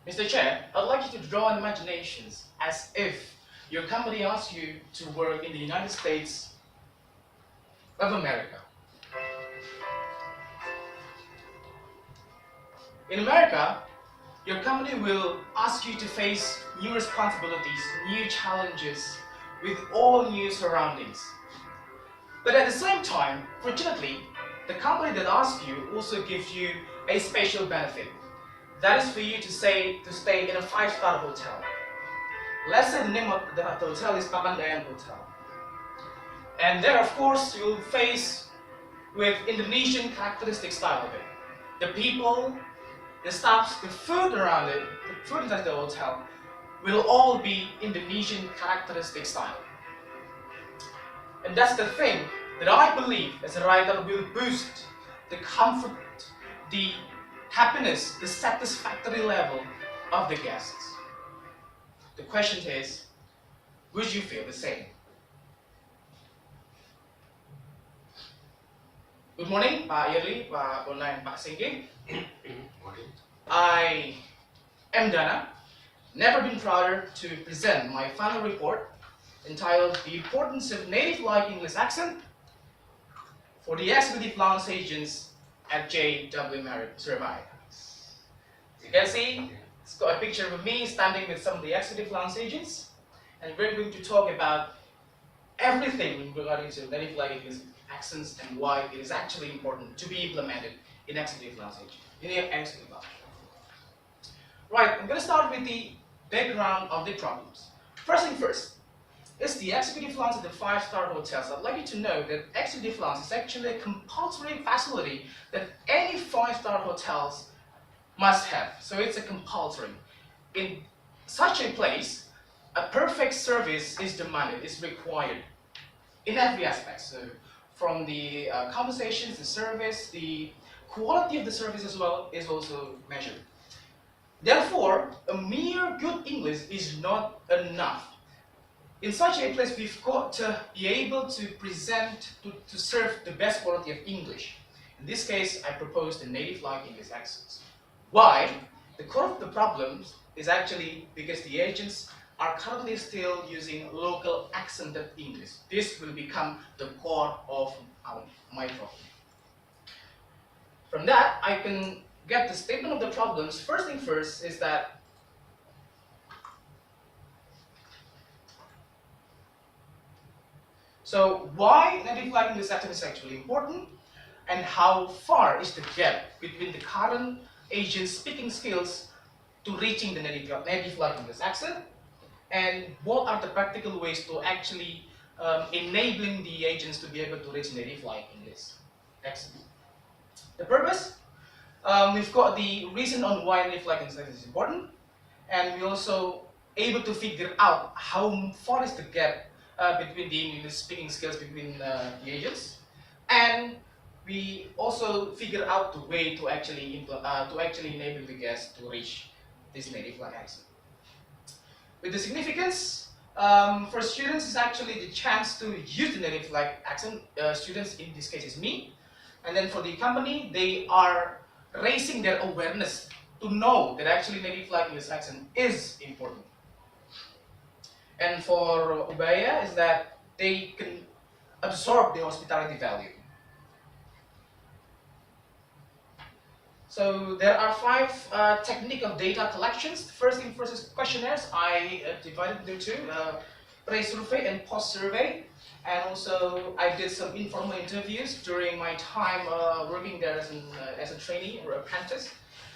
Mr. Chair, I'd like you to draw on imaginations as if your company asks you to work in the United States of America. In America, your company will ask you to face new responsibilities, new challenges, with all new surroundings. But at the same time, fortunately, the company that asks you also gives you a special benefit. That is for you to stay in a 5-star hotel. Let's say the name of the hotel is Papandayan Hotel. And there, of course, you'll face with Indonesian characteristic style of it. The people, the staff, the food around it, the food inside the hotel will all be Indonesian characteristic style. And that's the thing that I believe as a writer will boost the comfort, the happiness, the satisfactory level of the guests. The question is, would you feel the same? Good morning, Pak Yerli, Pak Bona, and Pak Singgi. I am Dana, never been prouder to present my final report entitled The Importance of Native-like English Accent for the Executive Lounge Agents at J.W. Marriott, Surabaya. As you can see, it's got a picture of me standing with some of the Executive Lounge Agents, and we're going to talk about everything regarding to native-like English accents and why it is actually important to be implemented in Executive Lounge Agents. Right, I'm going to start with the background of the problems. First thing first, is the Executive Lounge at the 5-star hotels. I'd like you to know that Executive Lounge is actually a compulsory facility that any 5-star hotels must have. So it's a compulsory. In such a place, a perfect service is demanded, is required in every aspect. So from the conversations, the service, the quality of the service as well is also measured. Therefore, a mere good English is not enough. In such a place, we've got to be able to present, to serve the best quality of English. In this case, I propose the native-like English accents. Why? The core of the problems is actually because the agents are currently still using local accented English. This will become the core of my problem. From that, I can get the statement of the problems. First thing first is that so why native-like English accent is actually important, and how far is the gap between the current agent speaking skills to reaching the native-like English accent, and what are the practical ways to actually enabling the agents to be able to reach native-like English accent. The purpose, we've got the reason on why native-like English accent is important, and we also able to figure out how far is the gap between the English speaking skills between the agents, and we also figure out the way to actually enable the guests to reach this native-like accent. With the significance for students is actually the chance to use the native-like accent. Students in this case is me, and then for the company, they are raising their awareness to know that actually native-like English accent is important. And for Ubaya is that they can absorb the hospitality value. So there are 5 techniques of data collections. First thing first is questionnaires. I divided into 2, pre-survey and post-survey. And also I did some informal interviews during my time working there as a trainee or apprentice.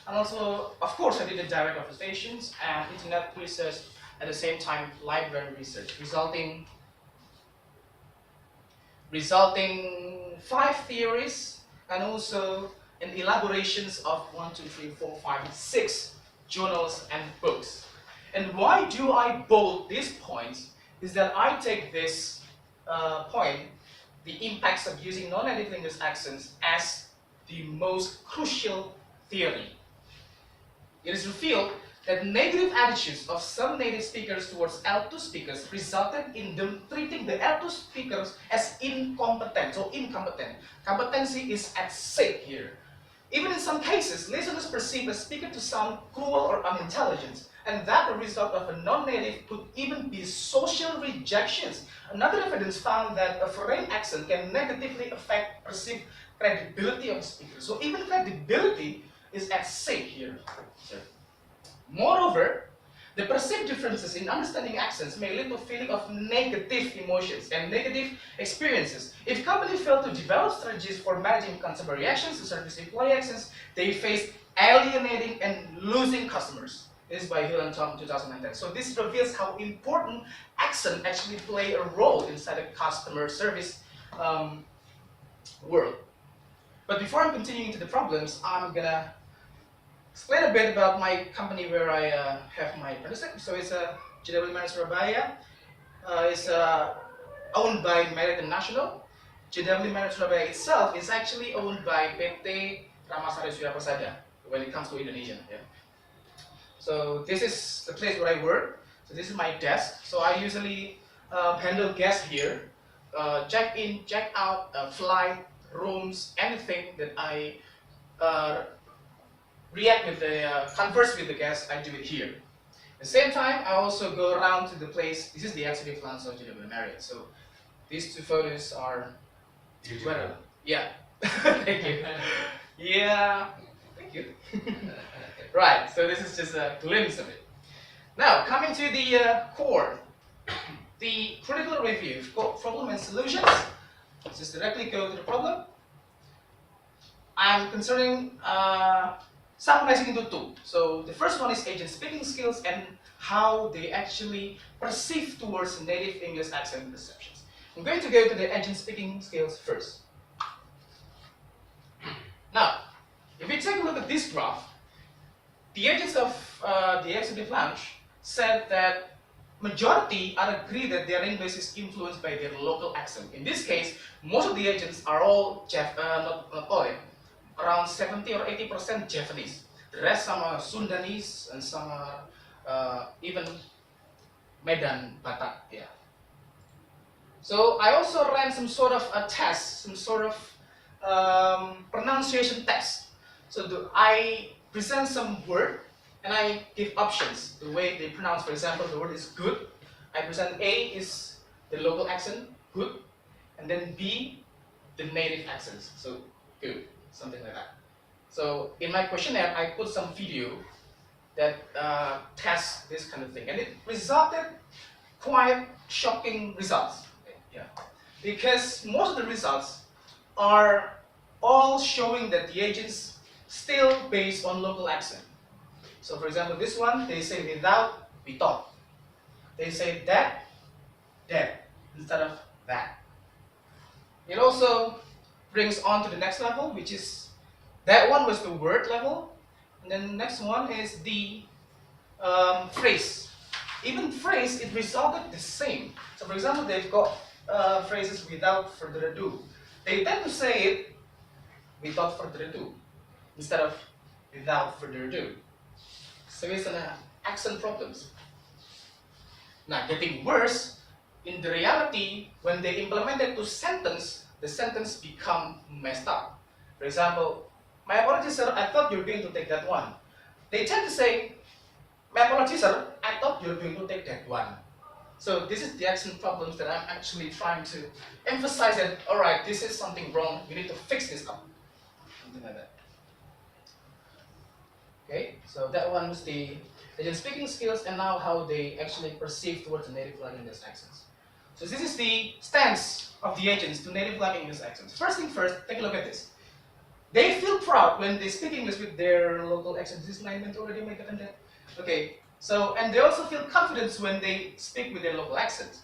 And also, of course, I did the direct observations and internet research, at the same time library research, resulting 5 theories and also an elaborations of 1, 2, 3, 4, 5, 6 journals and books. And why do I bold these points is that I take this point, the impacts of using non-native English accents, as the most crucial theory. It is revealed that negative attitudes of some native speakers towards L2 speakers resulted in them treating the L2 speakers as incompetent or incompetent. Competency is at stake here. Even in some cases, listeners perceive a speaker to sound cruel or unintelligent, and that the result of a non-native could even be social rejections. Another evidence found that a foreign accent can negatively affect perceived credibility of the speaker. So even credibility is at stake here. Moreover, the perceived differences in understanding accents may lead to a feeling of negative emotions and negative experiences. If companies fail to develop strategies for managing consumer reactions to service employee accents, they face alienating and losing customers. This is by Hill and Tom 2010. So this reveals how important accent actually play a role inside the customer service world. But before I'm continuing to the problems, I'm gonna explain a bit about my company where I have my apprenticeship. So it's a JW Ubaya. It's owned by Marriott National. JW Marriott Surabaya itself is actually owned by PT Ramasari Surya Persada when it comes to Indonesia. Yeah. So this is the place where I work. So this is my desk. So I usually handle guests here, check in, check out, flight, rooms, anything that I react with the converse with the guests, I do it here. At the same time, I also go around to the place. This is the executive lounge of JW Marriott. So these two photos are well, yeah. Thank you. Yeah, thank you. Right. So this is just a glimpse of it. Now coming to the core, the critical review, problem and solutions. Let's just directly go to the problem. I'm considering summarizing into two. So the first one is agent speaking skills and how they actually perceive towards native English accent perceptions. I'm going to go to the agent speaking skills first. Now, if we take a look at this graph, the agents of the executive lounge said that majority are agree that their English is influenced by their local accent. In this case, most of the agents are all not all, around 70 or 80% Japanese. The rest some are Sundanese and some are even Medan, Batak. Yeah. So I also ran some sort of a test, some sort of pronunciation test. So I present some word and I give options, the way they pronounce. For example, the word is good. I present A is the local accent, good, and then B, the native accents, so good, something like that. So in my questionnaire, I put some video that tests this kind of thing, and it resulted quite shocking results. Yeah, because most of the results are all showing that the agents still based on local accent. So for example, this one, they say without, without. They say that instead of that. It also brings on to the next level, which is, that one was the word level, and then the next one is the phrase. Even phrase, it resulted the same. So for example, they've got phrases without further ado. They tend to say it without further ado instead of without further ado. So it's an accent problems. Now getting worse, in the reality, when they implement it to sentence, the sentence become messed up. For example, my apologies sir, I thought you were going to take that one. They tend to say, my apologies sir, I thought you were going to take that one. So this is the accent problems that I'm actually trying to emphasize that, alright, this is something wrong, we need to fix this up. Something like that. Okay, so that one was the agent speaking skills and now how they actually perceive towards the native English accents. So this is the stance of the agents to native English accents. First thing first, take a look at this. They feel proud when they speak English with their local accent. This is 9 minutes already, my God. Okay, so, and they also feel confidence when they speak with their local accent.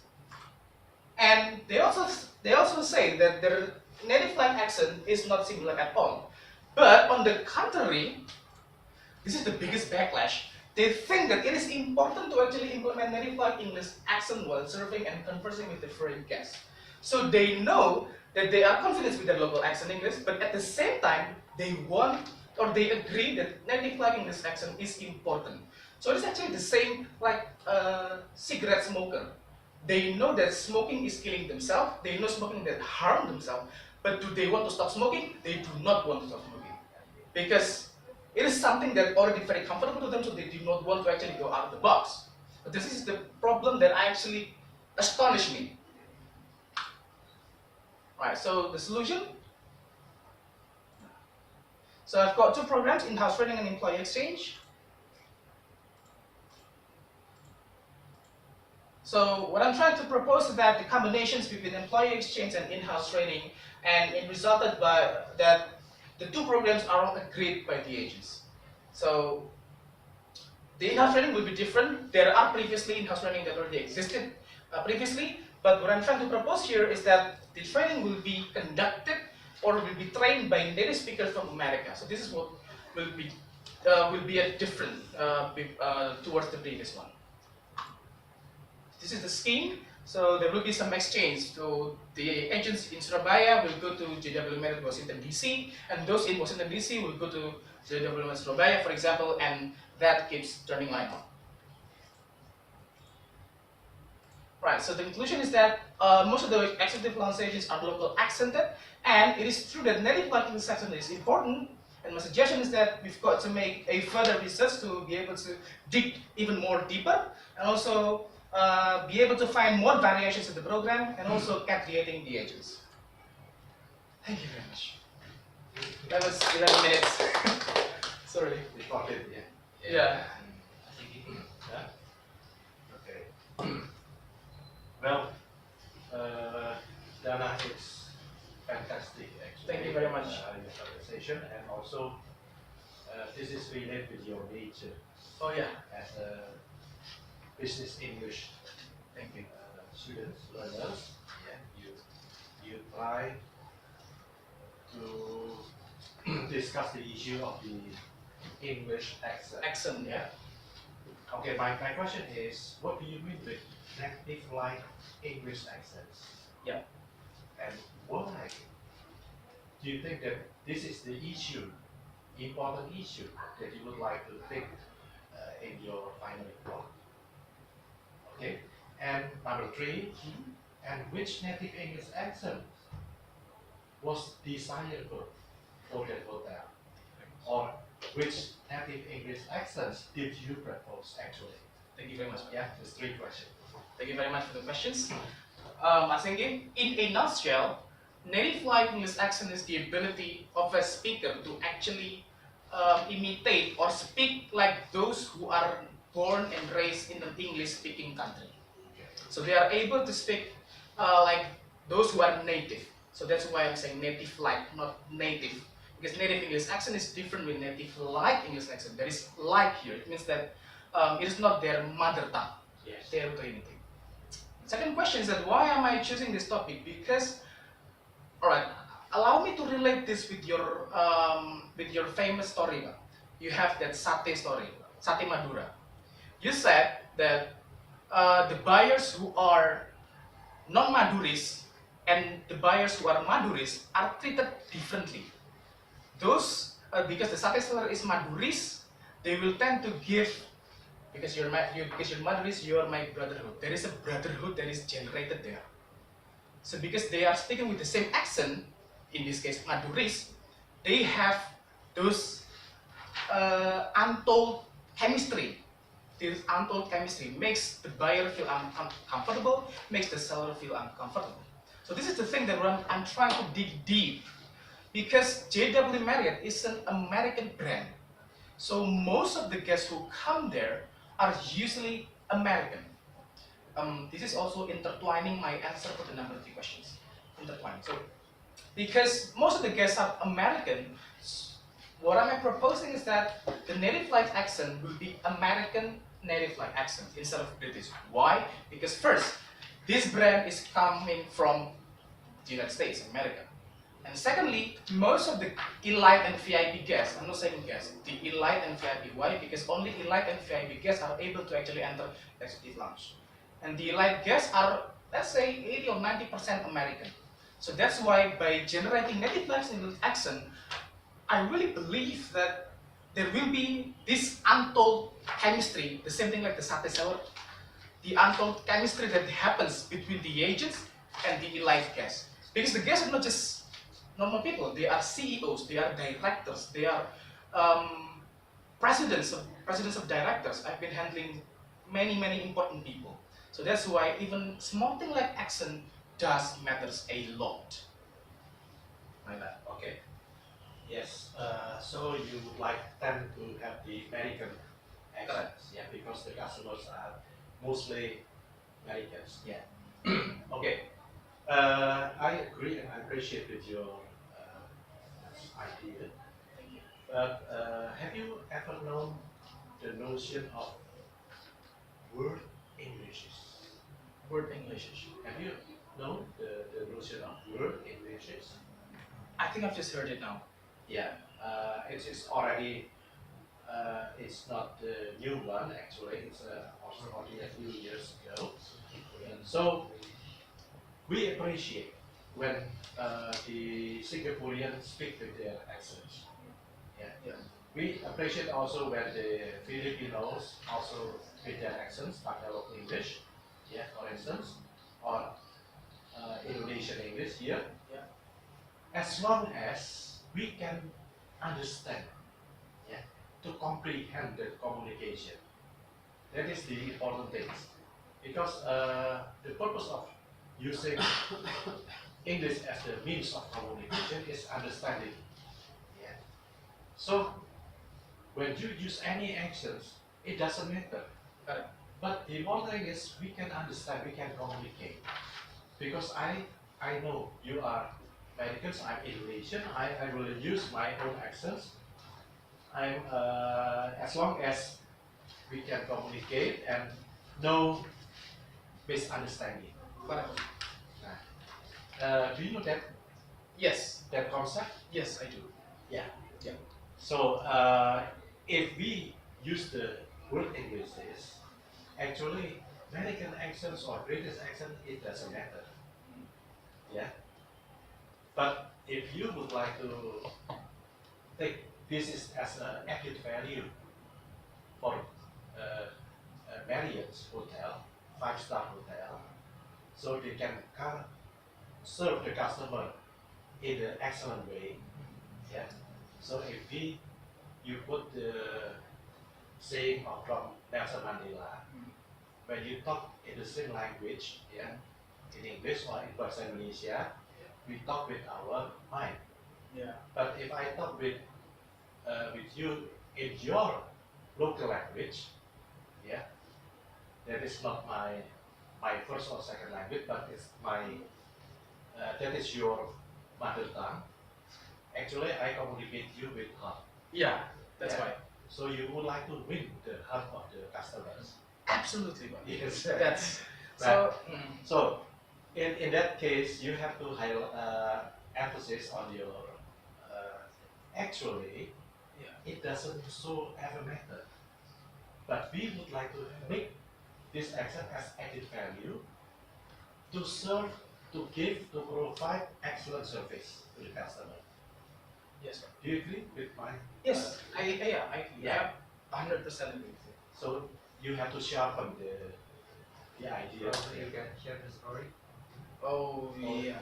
And they also say that their native accent is not similar at all. But on the contrary, this is the biggest backlash. They think that it is important to actually implement native English accent while serving and conversing with the foreign guests. So they know that they are confident with their local accent English, but at the same time, they want or they agree that native English accent is important. So it's actually the same like a cigarette smoker. They know that smoking is killing themselves, they know smoking that harm themselves, but do they want to stop smoking? They do not want to stop smoking. because it is something that already very comfortable to them, so they do not want to actually go out of the box. But this is the problem that actually astonished me. Right, so the solution. So I've got two programs, in-house training and employee exchange. So what I'm trying to propose is that the combinations between employee exchange and in-house training, and it resulted by that the two programs are all agreed by the agents. So the in-house training will be different. There are previously in-house training that already existed previously, but what I'm trying to propose here is that the training will be conducted or will be trained by native speakers from America. So this is what will be a different towards the previous one. This is the scheme. So there will be some exchange. So the agents in Surabaya will go to JW Marriott Washington DC, and those in Washington DC will go to JW Marriott Surabaya, for example, and that keeps turning line on. Right, so the conclusion is that most of the executive pronunciations are local accented, and it is true that native English accent is important, and my suggestion is that we've got to make a further research to be able to dig even more deeper, and also be able to find more variations in the program, and also creating the agents. Thank you very much. That was 11 minutes. Sorry. Recorded, yeah. Yeah. Okay. Well, Dana, it's fantastic actually. Thank you very much. Your conversation, and also this is related with your nature Oh yeah. as a business English. Thank you. Students, learners. Yeah, you try to discuss the issue of the English accent. Accent, yeah. Okay, my question is, what do you mean with native-like English accents? Yeah. And why do you think that this is the issue, important issue, that you would like to take in your final report? Okay, and number 3, and which native English accent was desirable for that hotel? Or which native English accents did you propose actually? Thank you very much. Yeah, there's 3 questions. Thank you very much for the questions. I think in a nutshell, native-like English accent is the ability of a speaker to actually imitate or speak like those who are born and raised in an English-speaking country. So they are able to speak like those who are native. So that's why I'm saying native-like, not native. Because native English accent is different with native-like English accent. There is like here. It means that it is not their mother tongue. Yes. They are to imitate. Second question is that why am I choosing this topic? Because, alright, allow me to relate this with your famous story. You have that sate story, sate Madura. You said that the buyers who are non-Maduris and the buyers who are Maduris are treated differently. Those, because the sate seller is Maduris, they will tend to give, because you're Maduris, you are my brotherhood. There is a brotherhood that is generated there. So because they are speaking with the same accent, in this case Maduris, they have those untold chemistry. This untold chemistry makes the buyer feel uncomfortable, makes the seller feel uncomfortable. So this is the thing that I'm trying to dig deep, because JW Marriott is an American brand. So most of the guests who come there are usually American. This is also intertwining my answer for the number 3 questions. Intertwining. So because most of the guests are American, what am I proposing is that the native-like accent will be American native-like accent instead of British. Why? Because first, this brand is coming from the United States, America. And secondly, most of the elite and VIP guests, I'm not saying guests, the elite and VIP. Why? Because only elite and VIP guests are able to actually enter executive lounge. And the elite guests are, let's say, 80 or 90% American. So that's why by generating native-like English accent, I really believe that there will be this untold chemistry, the same thing like the sate seller, the untold chemistry that happens between the agents and the elite guests. Because the guests are not just normal people, they are CEOs, they are directors, they are um, presidents of directors. I've been handling many important people. So that's why even small thing like accent does matters a lot. Like that. Okay. Yes. So you would like tend to have the American accents, yeah, because the customers are mostly Americans. Yeah. Okay. I agree and I appreciate with your idea. Thank you. But have you ever known the notion of word Englishes? Word English. Have you known the notion of word Englishes? I think I've just heard it now. Yeah, it's already, it's not the new one actually, it's also only a few years ago. So we appreciate when the Singaporeans speak with their accents. Yeah. Yeah. We appreciate also when the Filipinos also with their accents, Tagalog English, yeah, for instance, or Indonesian English here. Yeah. As long as we can understand, yeah, to comprehend the communication. That is the important thing. Because the purpose of using English as the means of communication is understanding. Yeah. So when you use any actions, it doesn't matter. Correct. But the important thing is we can understand, we can communicate. Because I know you are Americans, I'm Indonesian, I will use my own accents. I'm as long as we can communicate and no misunderstanding. Correct. Do you know that Yes. concept? Yes, I do. Yeah. Yeah. So if we use the word English, actually American accents or British accent, it doesn't matter. Yeah. But if you would like to take this is as an added value for Marriott's hotel, 5-star hotel, so they can serve the customer in an excellent way. Yeah. So if you put the saying from Nelson Mandela, when you talk in the same language, yeah, in English or in Bahasa Indonesia, we talk with our mind. Yeah. But if I talk with you in your local language, yeah, that is not my first or second language, but it's that is your mother tongue. Actually, I communicate you with heart. Yeah. That's Yeah. right. So you would like to win the heart of the customers. Absolutely. But Yes. that's Right. so. So in that case, you have to emphasis on your actually. Yeah. It doesn't so ever matter. But we would like to make this accent as added value to serve, to give, to provide excellent service to the customer. Yes. Sir. Do you agree with my? Yes. I Yeah. 100% agree with you. So you have to sharpen the idea. So you can share the story. Oh yeah.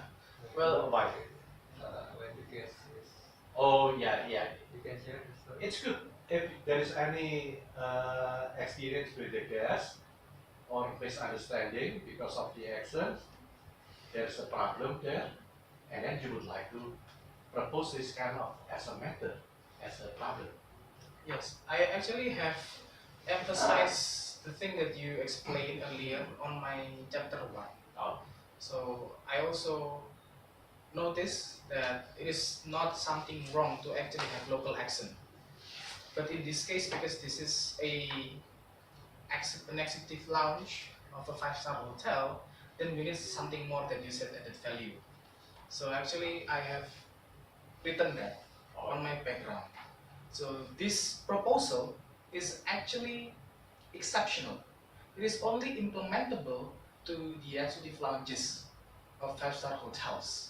Well, why? When the guest is, Oh yeah, yeah. you can share the story. It's good if there is any experience with the guest or misunderstanding because of the accent. There's a problem there, and then you would like to propose this kind of as a method, as a problem. yes. I actually have emphasized the thing that you explained earlier on my chapter 1. Oh, So I also notice that it is not something wrong to actually have local accent. But in this case, because this is an executive lounge of a 5-star hotel, then we need something more that you said added value. So actually, I have written that on my background. So this proposal is actually exceptional. It is only implementable to the executive lounges of 5-star hotels.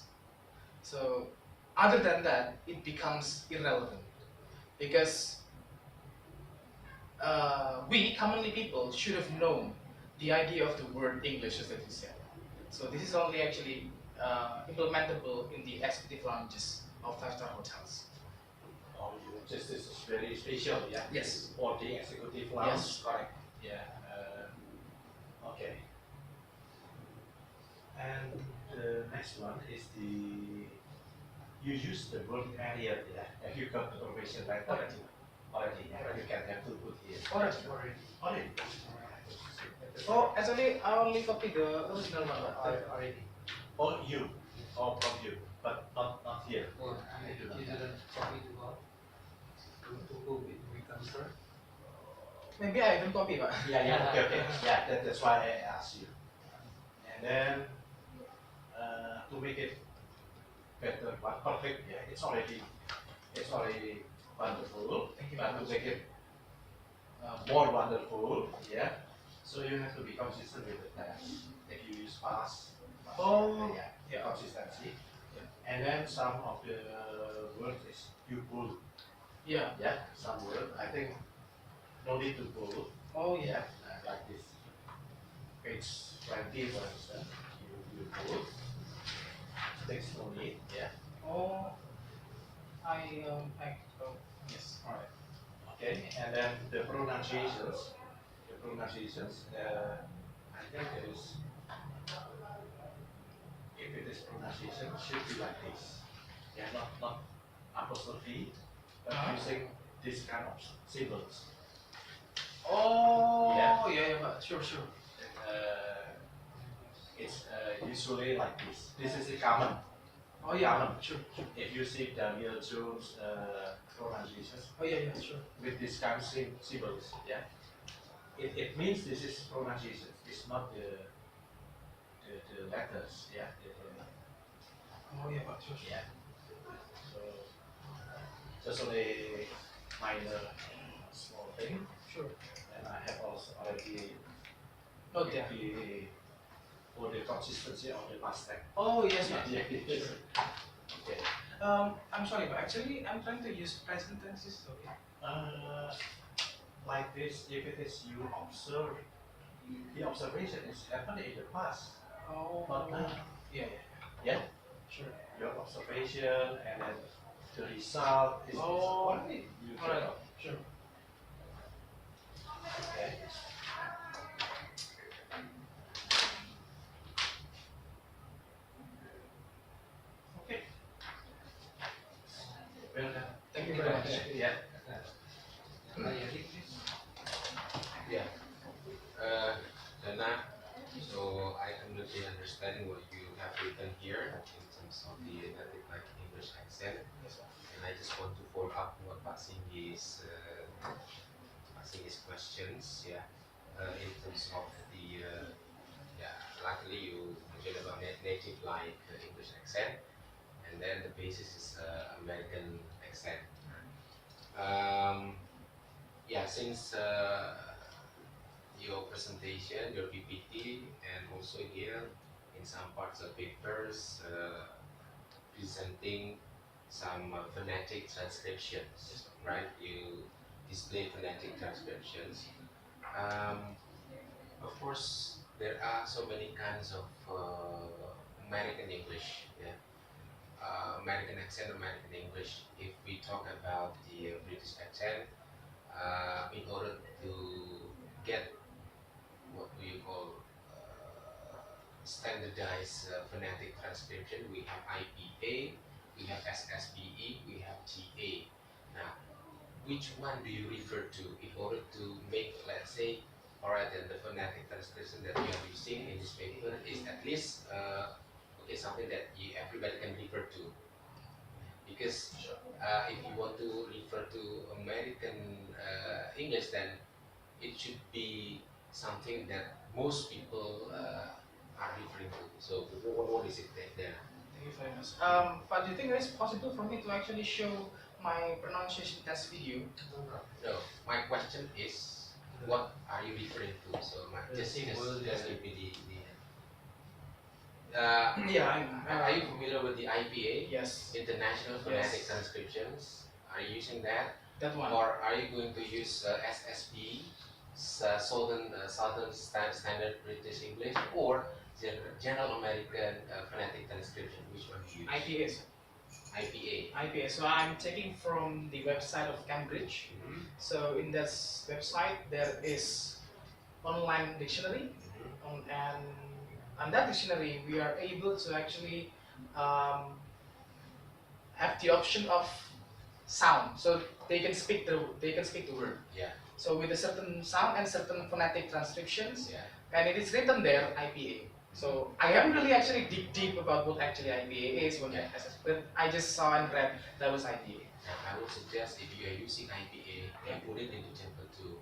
So other than that, it becomes irrelevant because we commonly people should have known the idea of the word English as that you said. So this is only actually implementable in the executive lounges of 5-star hotels. oh, you this is very special, yeah? Yes. For the executive lounge. Yes, correct. Yeah. Okay. And the next one is the, you use the word area, yeah? Have you got the permission letter? Already. Already, yeah. You can have to put here. Already. Already. Oh, actually, I only copy the original one. Already. Oh, you. Oh, from you. But not here. Oh, you didn't copy to what? To who it becomes her? Maybe I haven't copy, Pak. Yeah, okay. Yeah, that's why I asked you. And then, to make it better, but perfect, yeah, it's already wonderful. Thank you But very to much. make it more wonderful, yeah, so you have to be consistent with the test. If you use past, Oh, yeah, consistency. And then some of the words is you pull, Yeah. yeah, some word. I think no need to pull, Oh, yeah, like this. Page 20, for instance, you pull. Text no need, yeah. Oh, oh, yes. All right. Okay, and then the pronunciations, I think there is, if it is pronunciation, it should be like this. Yeah, not apostrophe, but using this kind of symbols. Oh, Yeah. yeah, Pak. Sure. It's usually like this. This is the common. Oh, yeah. Common. Sure. If you see Daniel Jones' pronunciations Oh, yeah, sure. with this kind of symbols, yeah, it means this is pronunciation. It's not the letters, yeah. Oh, yeah, Pak. Sure. Yeah. So just only minor small thing, Sure. and I have also already Note there. for the consistency of the past tense. Oh, yes, Pak. Yeah. Sure. Okay. I'm sorry, but actually, I'm trying to use present tenses. Okay. Like this, if it is you observe, the observation is happening in the past, Oh. not now. Yeah. Yeah. Sure. Your observation and then the result is Oh. only you All right. can. Sure. Okay. Okay. Well done. Thank you very much. Yeah. Yeah. Dana, so I completely understand what you have written here in terms of the native like English accent, Yes, Pak. and I just want to follow up what Pak Singgi's questions, yeah, in terms of the yeah, luckily you mentioned about native like English accent, and then the basis is American accent. Yeah, since your presentation, your PPT, and also here in some parts of papers presenting some phonetic transcriptions, right? You display phonetic transcriptions. Of course, there are so many kinds of American English, yeah. American accent, American English. If we talk about the British accent, in order to get what we call standardized phonetic transcription, we have IPA, we have SSBE, we have TA. Now, which one do you refer to in order to make, let's say, alright, then the phonetic transcription that you are using in this paper is at least okay, something that everybody can refer to. Because if you want to refer to American English, then it should be something that most people are referring to. So what is it there? Thank you very much. But do you think it's possible for me to actually show my pronunciation test video? No, my question is, what are you referring to? So just give me the Yeah, are you familiar with the IPA? Yes, International Phonetic Yes. Transcriptions. Are you using that? that one. Or are you going to use SSB, Southern Standard British English, or General American Phonetic Transcription? Which one do you use? IPS. IPA. IPA. So I'm taking from the website of Cambridge. Mhm, So in this website there is online dictionary, mhm. and on that dictionary we are able to actually um, have the option of sound. So they can speak the word. Yeah, So with a certain sound and certain phonetic transcriptions, yeah. and it is written there IPA. So I haven't really actually dig deep about what actually IPA is, Yeah. but I just saw and read that was IPA. Now, I would suggest if you are using IPA, Yeah. you put it into chapter 2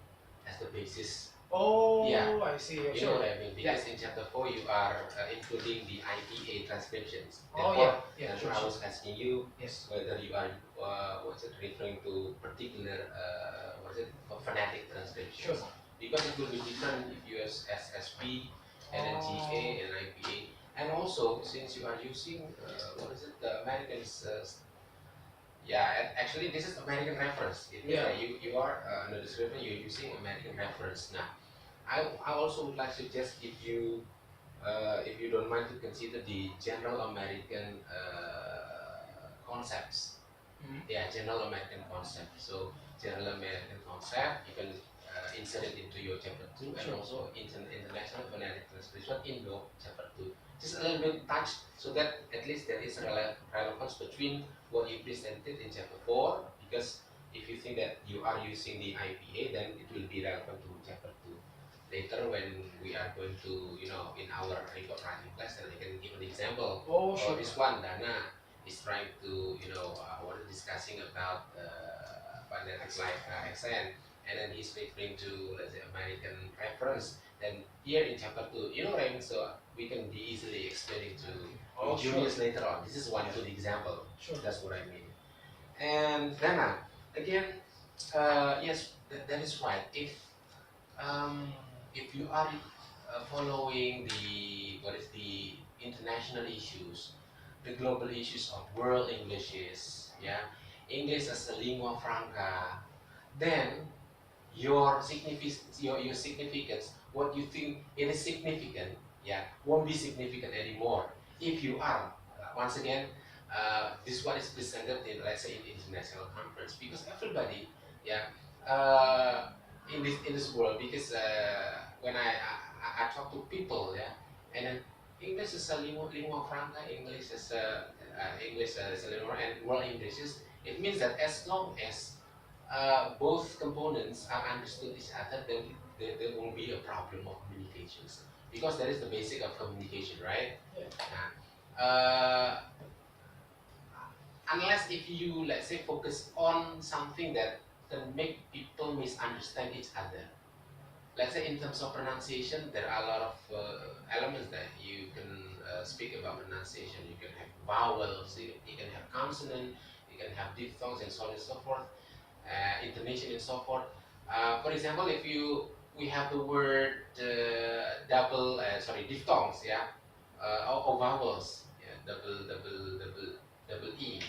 as the basis. Oh, Yeah. I see. You know Sure. what I mean? Because in chapter 4 you are including the IPA transcriptions. Oh, Therefore, yeah, therefore sure, I sure. was asking you Yes. whether you are referring to particular phonetic transcriptions. Sure. Because it will be different if you use SSP and then Oh. GA and IPA. And also, since you are using the Americans. Actually, this is American reference. It means Yeah. that you are in the description you're using American reference. Now, I also would like to suggest if you don't mind to consider the general American concepts. Mhm. Yeah, general American concept. So general American concept, you can insert it into your chapter 2, and Sure. also international phonetic transcription in your chapter 2. Just a little bit touch so that at least there is a relevance between what you presented in chapter 4, because if you think that you are using the IPA, then it will be relevant to chapter 2. Later when we are going to, in our report writing class, then I can give an example. Oh, sure. This one, Dana, is trying to, we're discussing about phonetics like accent, and then he's referring to, let's say, American reference. Then here in chapter 2, you know what I mean? So we can be easily explaining to Oh, juniors sure. later on. This is one good example. Sure. That's what I mean. And Dana, again, yes, that is right. If you are following the international issues, the global issues of world Englishes, yeah, English as a lingua franca, then your significance, what you think it is significant, yeah, won't be significant anymore. If you are, once again, this one is presented in, let's say, in international conference, because everybody, yeah, in this world, because when I talk to people, yeah, and then English is a lingua franca, English is a lingua, and world English is, it means that as long as both components are understood each other, then there won't be a problem of communications, because that is the basic of communication, right? Yeah. Unless if you, let's say, focus on something that can make people misunderstand each other. Let's say in terms of pronunciation, there are a lot of elements that you can speak about pronunciation. You can have vowels, you can have consonant, you can have diphthongs, and so on and so forth, intonation and so forth. For example, if we have the word diphthongs, yeah, or vowels, yeah, double E.